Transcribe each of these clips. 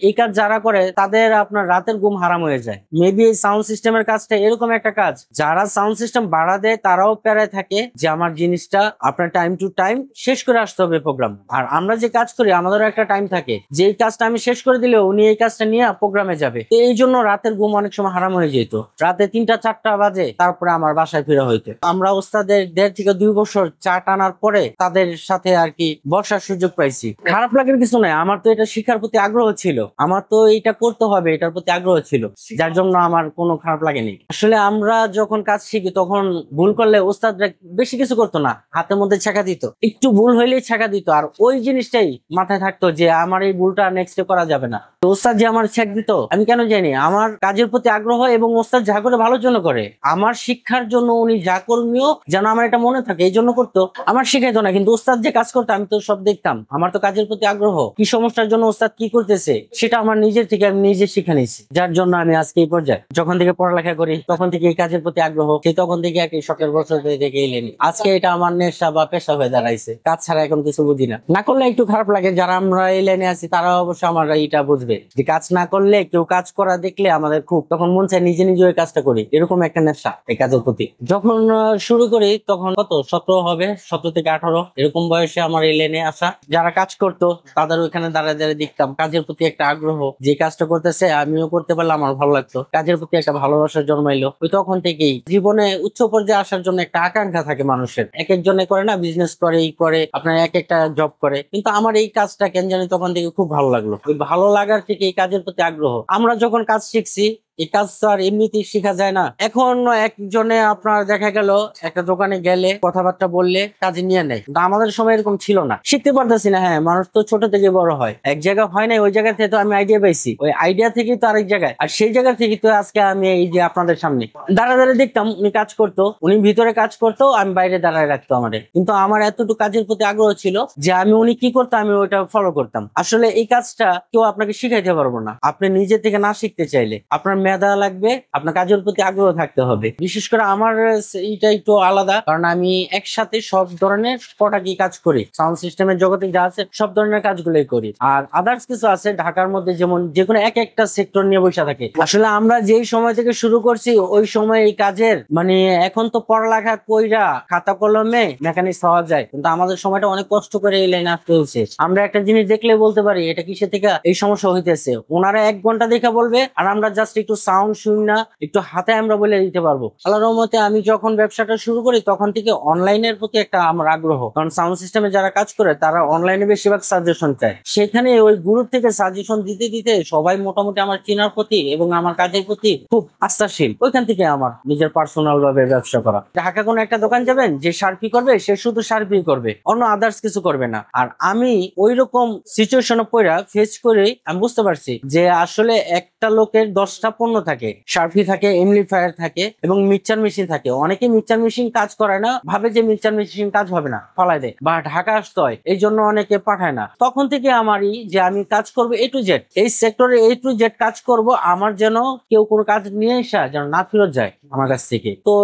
এই কাজ যারা করে তাদের আপনার রাতের ঘুম হারাম হয়ে যায়। মেবি এই সাউন্ড সিস্টেমের কাজটা এরকম একটা কাজ, যারা সাউন্ড সিস্টেম ভাড়া দেয় তারাও প্যারায় থাকে যে আমার জিনিসটা আপনার টাইম টু টাইম শেষ করে আসতে হবে প্রোগ্রাম। আর আমরা যে কাজ করি আমাদেরও একটা টাইম থাকে যে এই কাজটা আমি শেষ করে দিলে উনি এই কাজটা নিয়ে প্রোগ্রামে যাবে। তো এই জন্য রাতের ঘুম অনেক সময় হারাম হয়ে যেত, রাতে 3টা 4টা বাজে তারপরে আমার বাসায় ফিরে হইতো। আমরা ওস্তাদের 1.5 থেকে 2 বছর চা টানার পরে তাদের সাথে আর কি বসার সুযোগ পাইছি। খারাপ লাগার কিছু নাই, আমার তো এটা শিক্ষার প্রতি আগ্রহ ছিল, আমার তো এটা করতে হবে এটার প্রতি আগ্রহ ছিল, যার জন্য আমার কোনো খারাপ লাগেনি। আসলে আমরা যখন কাজ শিখি তখন ভুল করলে ওস্তাদরা বেশি কিছু করতো না, হাতের মধ্যে ছেঁকা দিত, একটু ভুল হইলেই ছেঁকা দিত। আর ওই জিনিসটাই মাথায় থাকতো যে আমার এই ভুলটা নেক্সটে করা যাবে না। তো ওস্তাদ যে আমার ছেঁক দিত আমি কেন জানি, আমার কাজের প্রতি আগ্রহ এবং ওস্তাদ যা করে ভালোর জন্য করে, আমার শিক্ষার জন্য উনি যা করণীয় যেন আমার এটা মনে থাকে এই জন্য করতো। আমার শিখাইতো না, কিন্তু ওস্তাদ যে কাজ করতো আমি তো সব দেখতাম, আমার তো কাজের প্রতি আগ্রহ, কি সমস্যার জন্য ওস্তাদ কি করতেছে সেটা আমার নিজের থেকে আমি নিজে শিখে নিয়েছি, যার জন্য আমি আজকে এই পর্যায়ে। যখন থেকে পড়ালেখা করি তখন থেকে এই কাজের প্রতি আগ্রহ, সেই তখন থেকে একই শখের বছর থেকে এলেনি, আজকে এটা আমার নেশা বা পেশা হয়ে দাঁড়াইছে। কাজ ছাড়া এখন কিছু বুঝি না। না করলে একটু খারাপ লাগে, যারা আমরা এই লাইনে আছি তারা অবশ্য আমার এটা বুঝবে যে কাজ না করলে, কেউ কাজ করা দেখলে আমাদের খুব তখন মন চায় নিজে নিজে ওই কাজটা করি, এরকম একটা নেশা এই কাজের প্রতি। যখন শুরু করি তখন কত 17 হবে, 17 থেকে 18 এরকম বয়সে আমার এই লাইনে আসা। যারা কাজ করতো তাদের ওইখানে দাঁড়ায় দাঁড়িয়ে দেখতাম কাজের প্রতি একটা আগ্রহ, যে কাজটা করতেছে আমিও করতে পারলে আমার ভালো লাগতো, কাজের প্রতি একটা ভালোবাসা জন্মাইলো। ওই তখন থেকেই জীবনে উচ্চ পর্যায়ে আসার জন্য একটা আকাঙ্ক্ষা থাকে মানুষের, এক একজনে করে না, বিজনেস করে, এই করে, আপনার এক একটা জব করে, কিন্তু আমার এই কাজটা কেন জানি তখন থেকে খুব ভালো লাগলো। ওই ভালো লাগার থেকে এই কাজের প্রতি আগ্রহ। আমরা যখন কাজ শিখছি এই কাজ তো আর এমনিতেই শেখা যায় না। এখন একজনে আপনার দেখা গেল একটা দোকানে গেলে কথাবার্তা বললে কাজে নিয়ে নেয়, কিন্তু আমাদের সময় এরকম ছিল না, শিখতে পারতেছি না। হ্যাঁ, মানুষ তো ছোট থেকে বড় হয়, এক জায়গা হয় নাই, ওই জায়গা থেকে তো আমি আইডিয়া পাইছি, ওই আইডিয়া থেকে তো আরেক জায়গায়, আর সেই জায়গা থেকে তো আজকে আমি এই যে আপনাদের সামনে দাঁড়া দাঁড়িয়ে দেখতাম উনি কাজ করতো, উনি ভিতরে কাজ করতো, আমি বাইরে দাঁড়ায় রাখতো আমাদের, কিন্তু আমার এতটুকু কাজের প্রতি আগ্রহ ছিল যে আমি উনি কি করতো আমি ওইটা ফলো করতাম। আসলে এই কাজটা কেউ আপনাকে শিখাইতে পারবো না, আপনি নিজে থেকে না শিখতে চাইলে আপনার মেধা লাগবে, আপনার কাজের প্রতি আগ্রহ থাকতে হবে। বিশেষ করে আমার এইটা একটু আলাদা, কারণ আমি একসাথে সব ধরনের প্রোডাক্ট কাজ করি, সাউন্ড সিস্টেমের জগতে যা আছে সব ধরনের কাজগুলোই করি। আর আদার্স কিছু আছে ঢাকার মধ্যে, যেমন যেকোনো এক একটা সেক্টর নিয়ে বসে থাকে। আসলে আমরা যেই সময় থেকে শুরু করছি ওই সময় এই কাজের মানে, এখন তো পড়ালেখা কইরা খাতা কলমে মেকানিক্স হওয়া যায়, কিন্তু আমাদের সময়টা অনেক কষ্ট করে এই লাইনে আসতে হয়েছে। আমরা একটা জিনিস দেখলে বলতে পারি এটা কিসে থেকে এই সমস্যা হইতেছে, ওনারা 1 ঘন্টা দেখে বলবে আর আমরা জাস্ট একটু সাউন্ড শুনি না, একটু হাতে আমরা বলে দিতে পারবো। আল্লাহর রহমতে আমি যখন ব্যবসাটা শুরু করি তখন থেকে অনলাইনের প্রতি একটা আমার আগ্রহ, কারণ সাউন্ড সিস্টেমে যারা কাজ করে তারা অনলাইনে বেশিরভাগ সাজেশন চায়, সেখানে ওই গ্রুপ থেকে সাজেশন দিতে দিতে সবাই মোটামুটি আমার চেনার প্রতি এবং আমার কাজের প্রতি খুব আস্থাশীল। ওইখান থেকে আমার নিজের পার্সোনাল ভাবে ব্যবসা করা। ঢাকা কোনো একটা দোকান যাবেন, যে শার্পি করবে সে শুধু শার্পি করবে, অন্য আদার্স কিছু করবে না। আর আমি ওই রকম সিচুয়েশনে পড়া ফেস করে আমি বুঝতে পারছি যে আসলে একটা লোকের 10টা পণ্য থাকে, শার্পি থাকে, এমপ্লিফায়ার থাকে এবং মিক্সচার মেশিন থাকে। অনেকে মিক্সচার মেশিন কাজ করে না, ভাবে যে মিক্সচার মেশিন কাজ হবে না, ফালাই দেয় বা ঢাকা আসতে হয়, এই জন্য অনেকে পাঠায় না। তখন থেকে আমারই যে আমি কাজ করব A to Z, এই সেক্টরে A to Z কাজ করব, আমার যেন কেউ কোনো কাজ নিয়ে আসা যেন না ফেরত যায় আমার কাছ থেকে। তো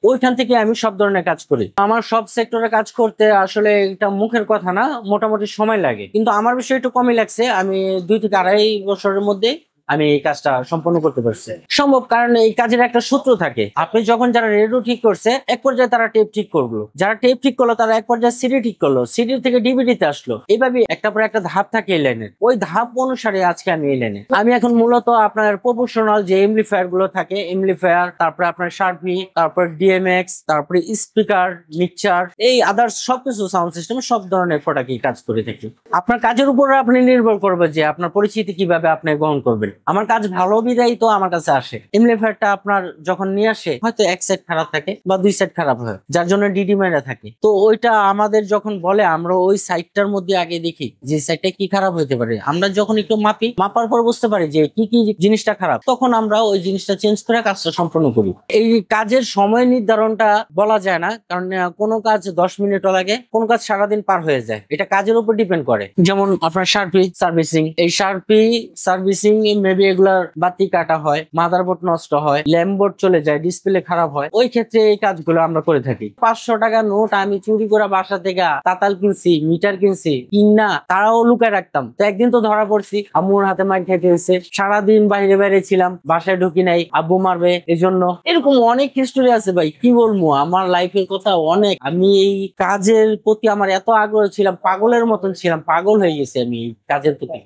ওইখান থেকে আমি সব ধরনের কাজ করি। আমার সব সেক্টরে কাজ করতে আসলে এটা মুখের কথা না, মোটামুটি সময় লাগে, কিন্তু আমার বিষয় একটু কমই লাগছে। আমি 2 থেকে 2.5 বছরের মধ্যে আমি এই কাজটা সম্পন্ন করতে পারছি। সম্ভব, কারণ এই কাজের একটা সূত্র থাকে। আপনি যখন যারা রেডিও ঠিক করছে এক পর্যায়ে তারা টেপ ঠিক করলো, যারা টেপ ঠিক করলো তারা এক পর্যায়ে সিডি ঠিক করলো, সিডি থেকে ডিভিডিতে আসলো, এইভাবে একটা পর একটা ধাপ থাকে এই লাইনের। ওই ধাপ অনুসারে আজকে আমি এই লাইনে। আমি এখন মূলত আপনার প্রফেশনাল যে এমপ্লিফায়ার গুলো থাকে, এমপ্লিফায়ার, তারপরে আপনার শার্পি, তারপর ডিএমএক্স, তারপরে স্পিকার, মিক্সচার, এই আদার্স সবকিছু সাউন্ড সিস্টেম সব ধরনের প্রোডাক্টই কাজ করে থাকি। আপনার কাজের উপর আপনি নির্ভর করবে যে আপনার পরিচিতি কিভাবে আপনি গ্রহণ করবেন। আমার কাজ ভালো বিদায় তো আমার কাছে আসে। এমপ্লিফায়ারটা আপনার যখন নিয়ে আসে হয়তো এক সাইড খারাপ থাকে বা 2 সাইড খারাপ হয়, যার জন্য ডিডি মেরা থাকে। তো ওইটা আমাদের যখন বলে আমরা ওই সাইডটার মধ্যে আগে দেখি যে সাইডটা কি খারাপ হতে পারে। আমরা যখন একটু মাপি, মাপার পর বুঝতে পারি যে কি কি জিনিসটা খারাপ, তখন আমরা ওই জিনিসটা চেঞ্জ করে কাজটা সম্পন্ন করি। এই কাজের সময় নির্ধারণটা বলা যায় না, কারণ কোনো কাজ 10 মিনিটও লাগে, কোন কাজ সারাদিন পার হয়ে যায়, এটা কাজের উপর ডিপেন্ড করে। যেমন আপনার শার্পি সার্ভিসিং, এই শার্পি সার্ভিসিং মেবি এগুলার বাতি কাটা হয়, মাদারবোর্ড নষ্ট হয়, ল্যাম্পবোর্ড চলে যায়, ডিসপ্লে খারাপ হয়, ওই ক্ষেত্রে এই কাজগুলো আমরা করে থাকি। 500 টাকা নোট আমি চুরি করে বাসা থেকে তাতাল কিনছি, মিটার কিনছি, কিনা তারাও লুকায় রাখতাম। তো একদিন তো ধরা পড়ছি, আম্মুর হাতে মার খেতে হয়েছে, সারাদিন বাইরে বাইরে ছিলাম, বাসায় ঢুকি নাই, আব্বু মারবে এজন্য। এরকম অনেক হিস্টোরি আছে ভাই, কি বলবো, আমার লাইফের কথা অনেক। আমি এই কাজের প্রতি আমার এত আগ্রহ ছিলাম, পাগলের মতন ছিলাম, পাগল হয়ে গেছি আমি এই কাজের প্রতি।